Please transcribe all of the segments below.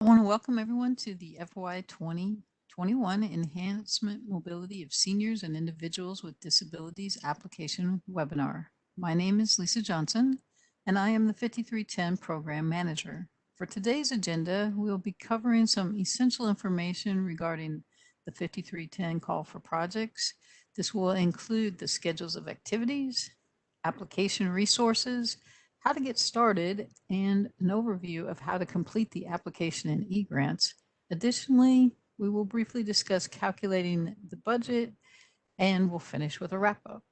I want to welcome everyone to the FY 2021 Enhancement Mobility of Seniors and Individuals with Disabilities application webinar. My name is Lisa Johnson, and I am the 5310 Program Manager. For today's agenda, we'll be covering some essential information regarding the 5310 call for projects. This will include the schedules of activities, application resources, how to get started, and an overview of how to complete the application in eGrants. Additionally, we will briefly discuss calculating the budget, and we'll finish with a wrap-up.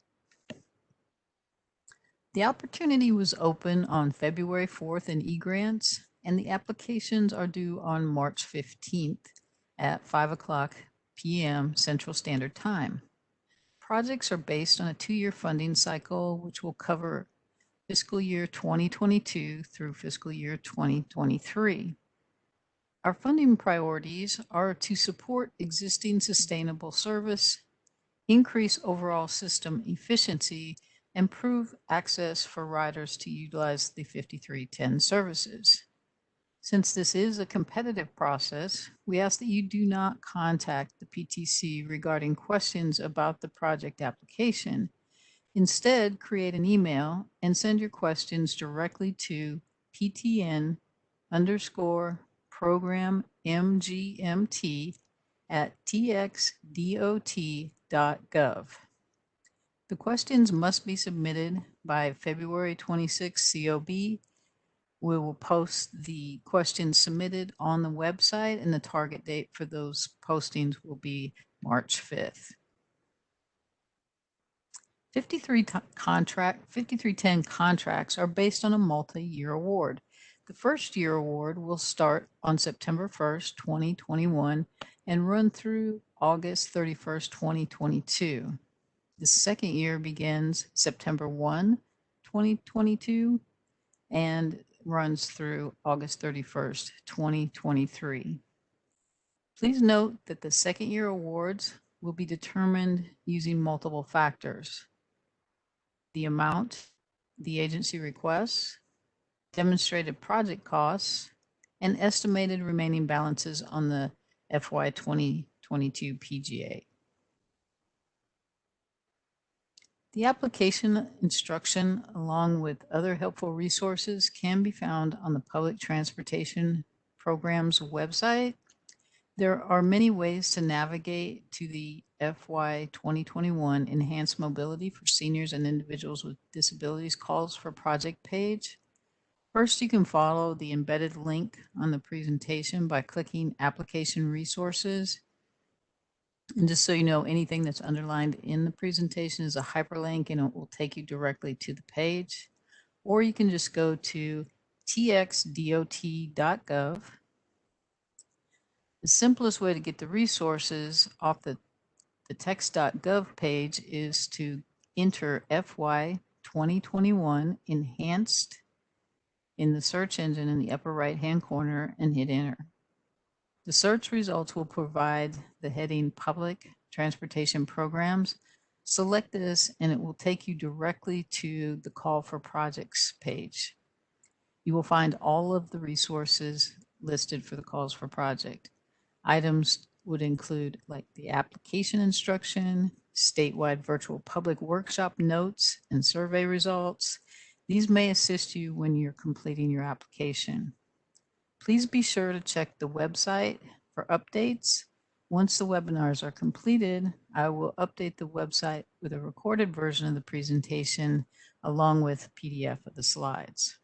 The opportunity was open on February 4th in eGrants, and the applications are due on March 15th at 5 p.m. Central Standard Time. Projects are based on a 2-year funding cycle, which will cover fiscal year 2022 through fiscal year 2023. Our funding priorities are to support existing sustainable service, increase overall system efficiency, and improve access for riders to utilize the 5310 services. Since this is a competitive process, we ask that you do not contact the PTC regarding questions about the project application. Instead, create an email and send your questions directly to ptn_programmgmt@txdot.gov. The questions must be submitted by February 26 COB. We will post the questions submitted on the website, and the target date for those postings will be March 5th. 5310 contracts are based on a multi-year award. The first year award will start on September 1st, 2021 and run through August 31st, 2022. The second year begins September 1, 2022 and runs through August 31st, 2023. Please note that the second year awards will be determined using multiple factors: the amount the agency requests, demonstrated project costs, and estimated remaining balances on the FY 2022 PGA. The application instruction, along with other helpful resources, can be found on the Public Transportation Program's website. There are many ways to navigate to the FY 2021 Enhanced Mobility for Seniors and Individuals with Disabilities calls for project page. First, you can follow the embedded link on the presentation by clicking Application Resources. And just so you know, anything that's underlined in the presentation is a hyperlink, and it will take you directly to the page. Or you can just go to TxDOT.gov. The simplest way to get the resources off the TxDOT.gov page is to enter FY 2021 Enhanced in the search engine in the upper right-hand corner and hit enter. The search results will provide the heading Public Transportation Programs. Select this and it will take you directly to the Call for Projects page. You will find all of the resources listed for the calls for project. Items would include like the application instruction, statewide virtual public workshop notes, and survey results. These may assist you when you're completing your application. Please be sure to check the website for updates. Once the webinars are completed, I will update the website with a recorded version of the presentation along with a PDF of the slides.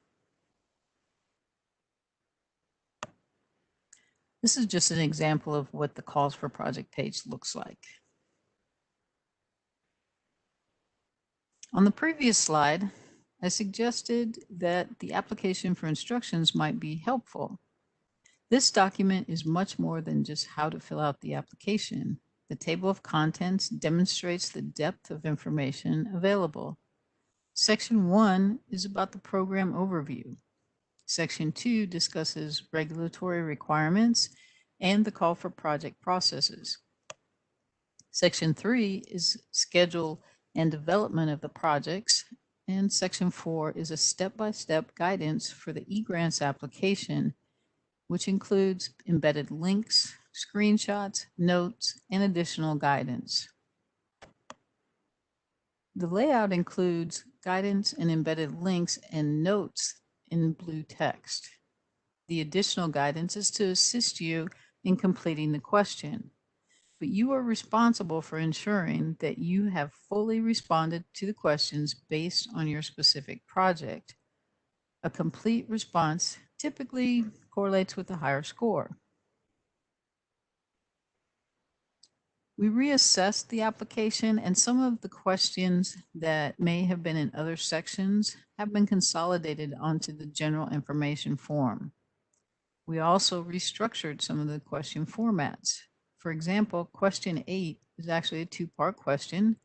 This is just an example of what the calls for project page looks like. On the previous slide, I suggested that the application for instructions might be helpful. This document is much more than just how to fill out the application. The table of contents demonstrates the depth of information available. Section 1 is about the program overview. Section 2 discusses regulatory requirements and the call for project processes. Section 3 is schedule and development of the projects, and Section 4 is a step-by-step guidance for the eGrants application which includes embedded links, screenshots, notes, and additional guidance. The layout includes guidance and embedded links and notes in blue text. The additional guidance is to assist you in completing the question, but you are responsible for ensuring that you have fully responded to the questions based on your specific project. A complete response typically correlates with a higher score. We reassessed the application, and some of the questions that may have been in other sections have been consolidated onto the general information form. We also restructured some of the question formats. For example, question 8 is actually a two-part question.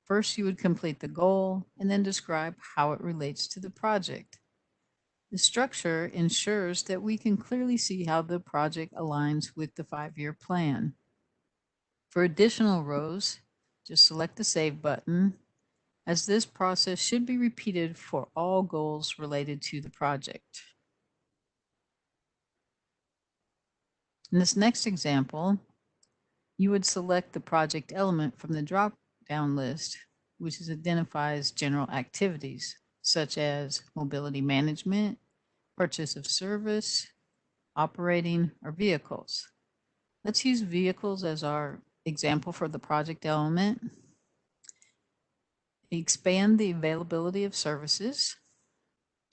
First, you would complete the goal and then describe how it relates to the project. The structure ensures that we can clearly see how the project aligns with the 5-year plan. For additional rows, just select the Save button, as this process should be repeated for all goals related to the project. In this next example, you would select the project element from the drop-down list, which identifies general activities, such as mobility management, purchase of service, operating, or vehicles. Let's use vehicles as our example for the project element. Expand the availability of services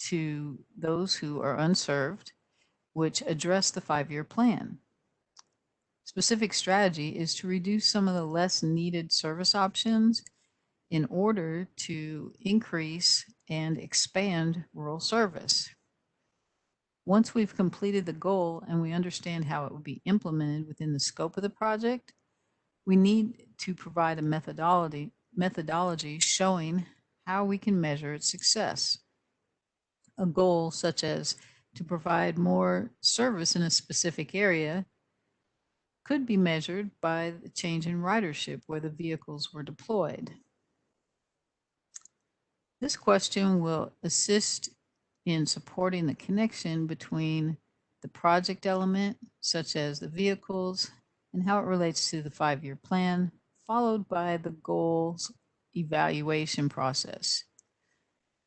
to those who are unserved, which address the 5-year plan. Specific strategy is to reduce some of the less needed service options in order to increase and expand rural service. Once we've completed the goal and we understand how it will be implemented within the scope of the project, we need to provide a methodology showing how we can measure its success. A goal such as to provide more service in a specific area could be measured by the change in ridership where the vehicles were deployed. This question will assist in supporting the connection between the project element, such as the vehicles, and how it relates to the 5-year plan, followed by the goals evaluation process.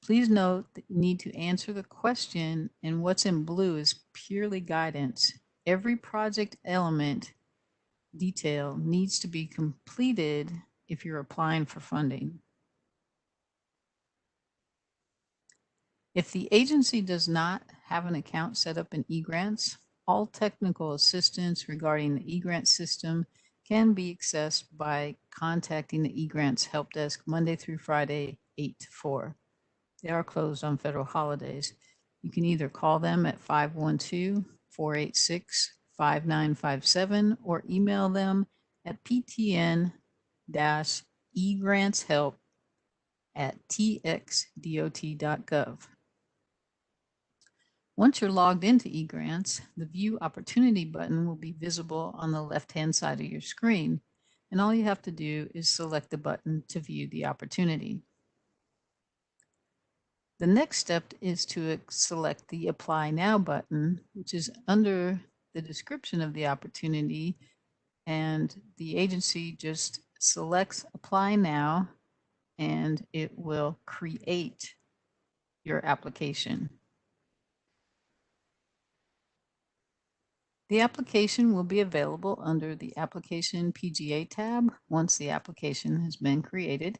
Please note that you need to answer the question, and what's in blue is purely guidance. Every project element detail needs to be completed if you're applying for funding. If the agency does not have an account set up in eGrants, all technical assistance regarding the eGrant system can be accessed by contacting the eGrants Help Desk Monday through Friday, 8 to 4. They are closed on federal holidays. You can either call them at 512-486-5957 or email them at ptn-egrantshelp@txdot.gov. Once you're logged into eGrants, the View Opportunity button will be visible on the left-hand side of your screen, and all you have to do is select the button to view the opportunity. The next step is to select the Apply Now button, which is under the description of the opportunity, and the agency just selects Apply Now, and it will create your application. The application will be available under the Application PGA tab once the application has been created.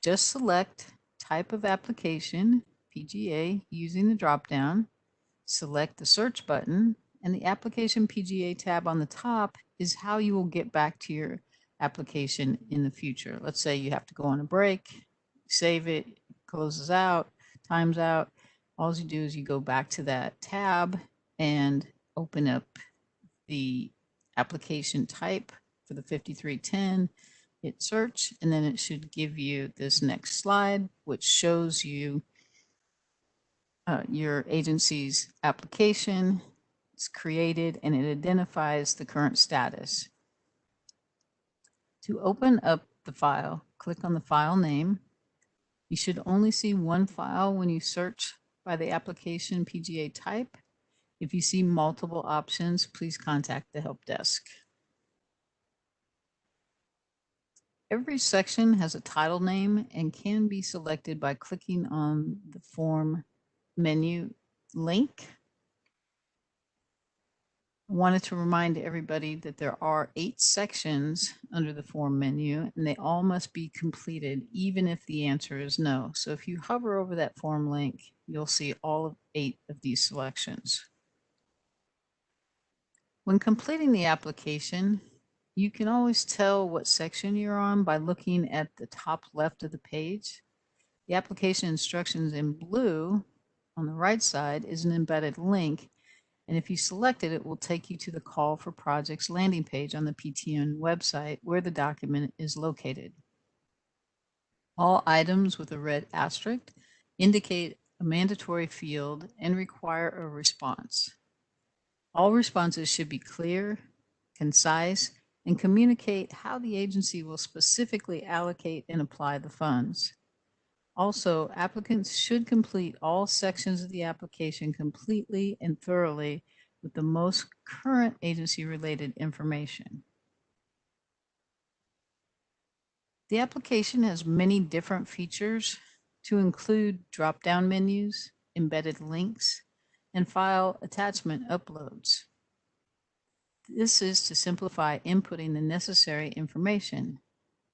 Just select Type of Application, PGA, using the drop-down. Select the Search button, and the Application PGA tab on the top is how you will get back to your application in the future. Let's say you have to go on a break, save it, closes out, time's out. All you do is you go back to that tab and open up the application type for the 5310, hit search, and then it should give you this next slide, which shows you your agency's application. It's created and it identifies the current status. To open up the file, click on the file name. You should only see one file when you search by the application PGA type. If you see multiple options, please contact the help desk. Every section has a title name and can be selected by clicking on the form menu link. I wanted to remind everybody that there are 8 sections under the form menu, and they all must be completed even if the answer is no. So if you hover over that form link, you'll see all 8 of these selections. When completing the application, you can always tell what section you're on by looking at the top left of the page. The application instructions in blue on the right side is an embedded link, and if you select it, it will take you to the Call for Projects landing page on the PTN website where the document is located. All items with a red asterisk indicate a mandatory field and require a response. All responses should be clear, concise, and communicate how the agency will specifically allocate and apply the funds. Also, applicants should complete all sections of the application completely and thoroughly with the most current agency-related information. The application has many different features to include drop-down menus, embedded links, and file attachment uploads. This is to simplify inputting the necessary information.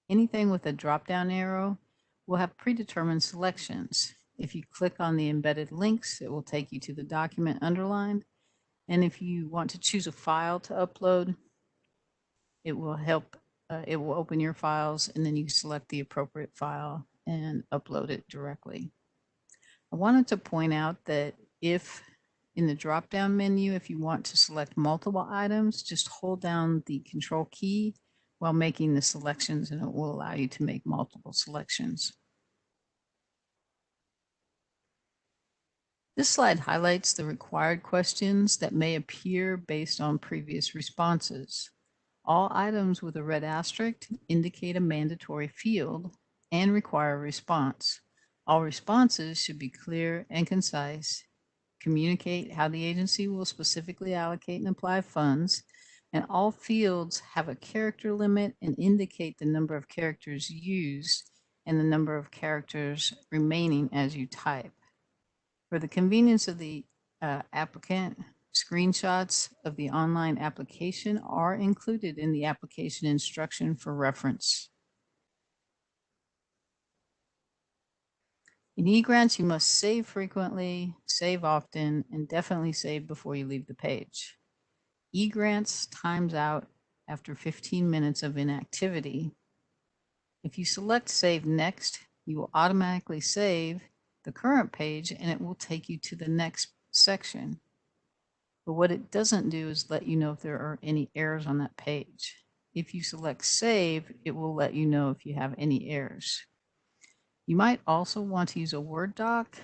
Anything with a drop-down arrow will have predetermined selections. If you click on the embedded links, it will take you to the document underlined. And if you want to choose a file to upload, it will open your files, and then you select the appropriate file and upload it directly. I wanted to point out that if in the drop-down menu, if you want to select multiple items, just hold down the Control key while making the selections, and it will allow you to make multiple selections. This slide highlights the required questions that may appear based on previous responses. All items with a red asterisk indicate a mandatory field and require a response. All responses should be clear and concise, communicate how the agency will specifically allocate and apply funds, and all fields have a character limit and indicate the number of characters used and the number of characters remaining as you type. For the convenience of the applicant, screenshots of the online application are included in the application instruction for reference. In e-grants, you must save frequently, save often, and definitely save before you leave the page. E-grants times out after 15 minutes of inactivity. If you select Save Next, you will automatically save the current page and it will take you to the next section. But what it doesn't do is let you know if there are any errors on that page. If you select Save, it will let you know if you have any errors. You might also want to use a Word doc.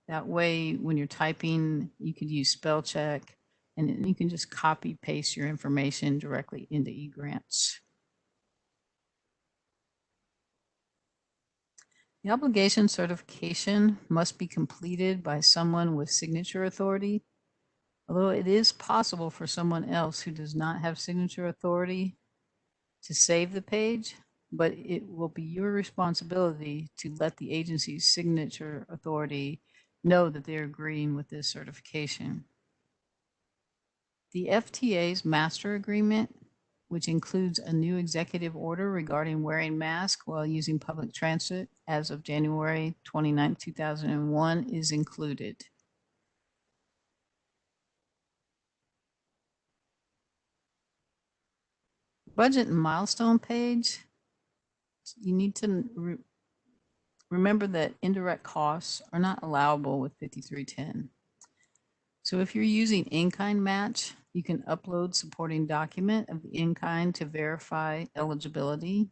That way, when you're typing, you could use spell check and you can just copy paste your information directly into eGrants. The obligation certification must be completed by someone with signature authority. Although it is possible for someone else who does not have signature authority to save the page, but it will be your responsibility to let the agency's signature authority know that they're agreeing with this certification. The FTA's master agreement, which includes a new executive order regarding wearing masks while using public transit as of January 29, 2001, is included. Budget and milestone page, you need to remember that indirect costs are not allowable with 5310. So if you're using in-kind match, you can upload supporting document of the in-kind to verify eligibility.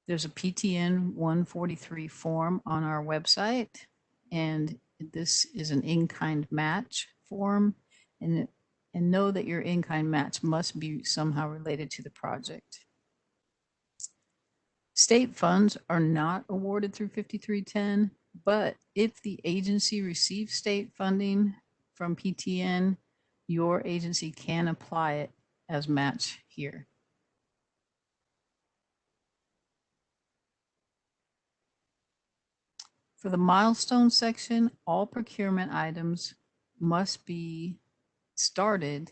There's a PTN 143 form on our website, and this is an in-kind match form, and know that your in-kind match must be somehow related to the project. State funds are not awarded through 5310, but if the agency receives state funding from PTN, your agency can apply it as match here. For the milestone section, all procurement items must be started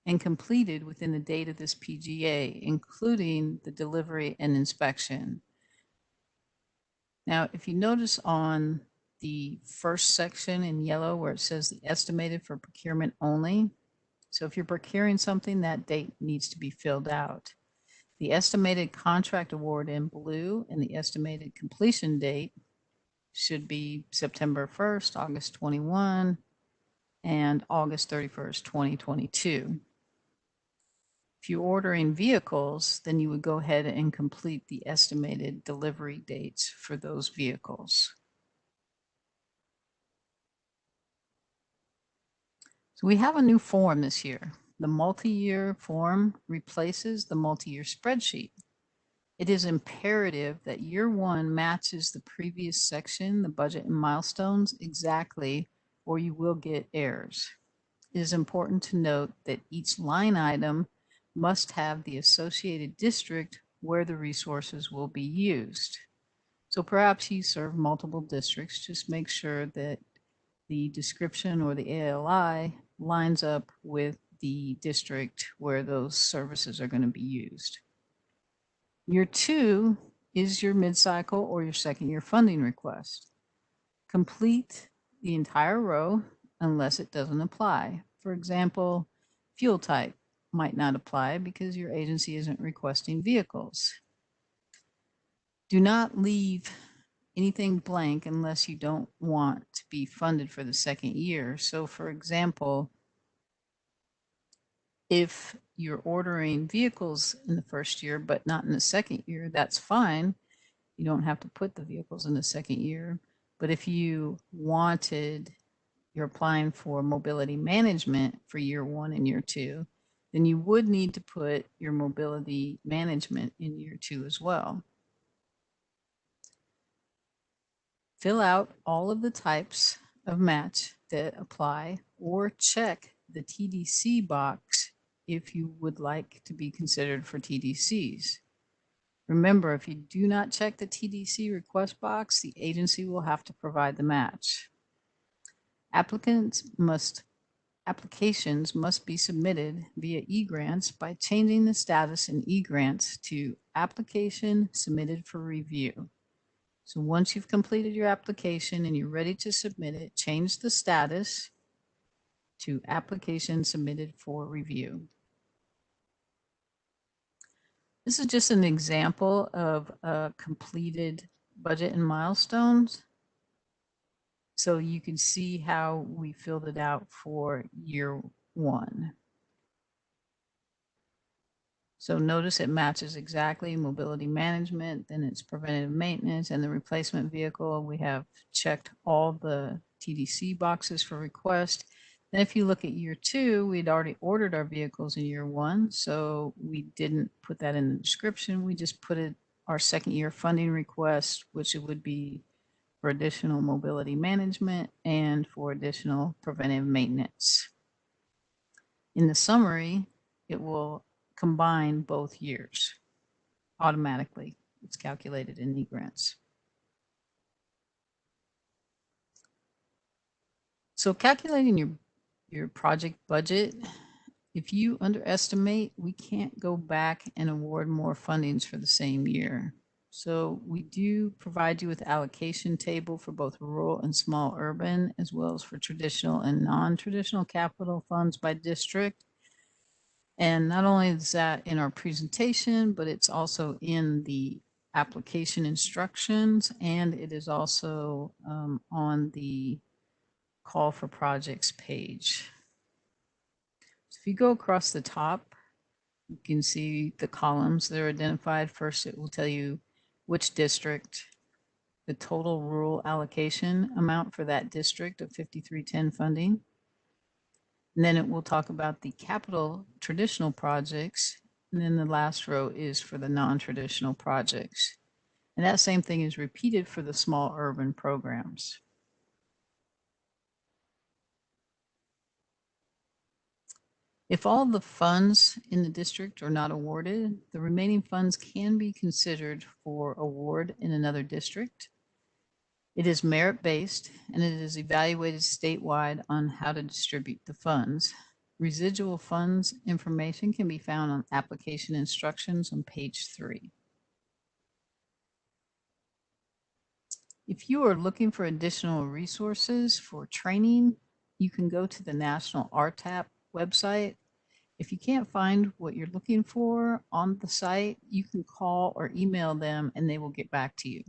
and completed within the date of this PGA, including the delivery and inspection. Now, if you notice on the first section in yellow where it says the estimated for procurement only, so if you're procuring something, that date needs to be filled out. The estimated contract award in blue and the estimated completion date should be September 1st, August 21, and August 31st, 2022. If you're ordering vehicles, then you would go ahead and complete the estimated delivery dates for those vehicles. So we have a new form this year. The multi-year form replaces the multi-year spreadsheet. It is imperative that year one matches the previous section, the budget and milestones, exactly, or you will get errors. It is important to note that each line item must have the associated district where the resources will be used. So perhaps you serve multiple districts, just make sure that the description or the ALI lines up with the district where those services are going to be used. Year two is your mid-cycle or your second year funding request. Complete the entire row unless it doesn't apply. For example, fuel type might not apply because your agency isn't requesting vehicles. Do not leave anything blank unless you don't want to be funded for the second year. So for example, if you're ordering vehicles in the first year, but not in the second year, that's fine. You don't have to put the vehicles in the second year. But if you wanted, you're applying for mobility management for year one and year two, then you would need to put your mobility management in year two as well. Fill out all of the types of match that apply or check the TDC box if you would like to be considered for TDCs. Remember, if you do not check the TDC request box, the agency will have to provide the match. Applications must be submitted via eGrants by changing the status in eGrants to application submitted for review. So once you've completed your application and you're ready to submit it, change the status to application submitted for review. This is just an example of a completed budget and milestones. So you can see how we filled it out for year one. So notice it matches exactly mobility management, then it's preventative maintenance and the replacement vehicle. We have checked all the TDC boxes for request. Then if you look at year two, we'd already ordered our vehicles in year one, so we didn't put that in the description. We just put it our second year funding request, which it would be for additional mobility management and for additional preventive maintenance. In the summary, it will combine both years automatically. It's calculated in eGrants. So calculating your project budget, if you underestimate, we can't go back and award more fundings for the same year. So we do provide you with allocation table for both rural and small urban, as well as for traditional and non-traditional capital funds by district. And not only is that in our presentation, but it's also in the application instructions, and it is also on the call for projects page. So if you go across the top, you can see the columns that are identified. First, it will tell you which district, the total rural allocation amount for that district of 5310 funding. And then it will talk about the capital traditional projects. And then the last row is for the non-traditional projects. And that same thing is repeated for the small urban programs. If all the funds in the district are not awarded, the remaining funds can be considered for award in another district. It is merit-based and it is evaluated statewide on how to distribute the funds. Residual funds information can be found on application instructions on page 3. If you are looking for additional resources for training, you can go to the National RTAP website. If you can't find what you're looking for on the site, you can call or email them and they will get back to you.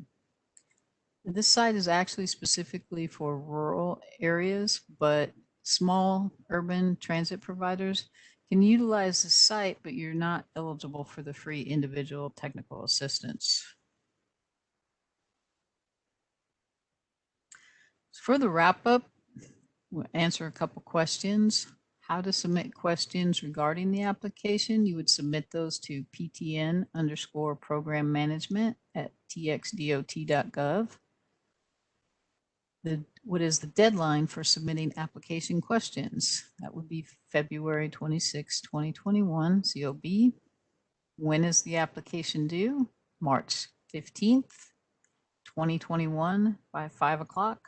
This site is actually specifically for rural areas, but small urban transit providers can utilize the site, but you're not eligible for the free individual technical assistance. For the wrap up, we'll answer a couple questions. How to submit questions regarding the application. You would submit those to ptn_program management at txdot.gov. What is the deadline for submitting application questions? That would be February 26, 2021, COB. When is the application due? March 15th, 2021 by 5 o'clock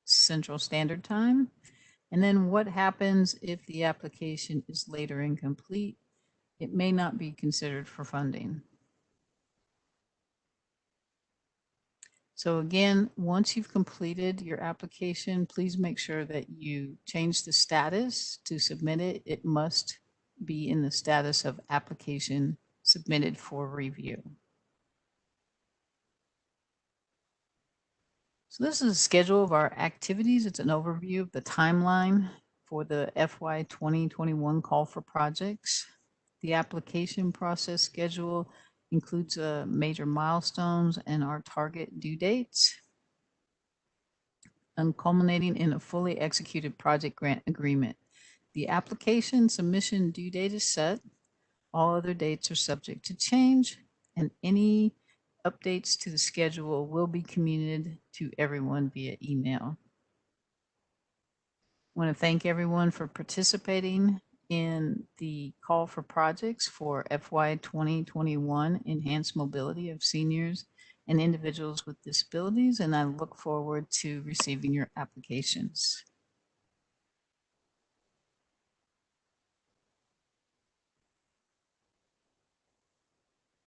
Central Standard Time. And then what happens if the application is later incomplete? It may not be considered for funding. So again, once you've completed your application, please make sure that you change the status to submit it. It must be in the status of application submitted for review. So this is a schedule of our activities. It's an overview of the timeline for the FY 2021 call for projects. The application process schedule includes major milestones and our target due dates, and culminating in a fully executed project grant agreement. The application submission due date is set. All other dates are subject to change, and any updates to the schedule will be communicated to everyone via email. I want to thank everyone for participating in the call for projects for FY 2021 Enhanced Mobility of Seniors and Individuals with Disabilities, and I look forward to receiving your applications.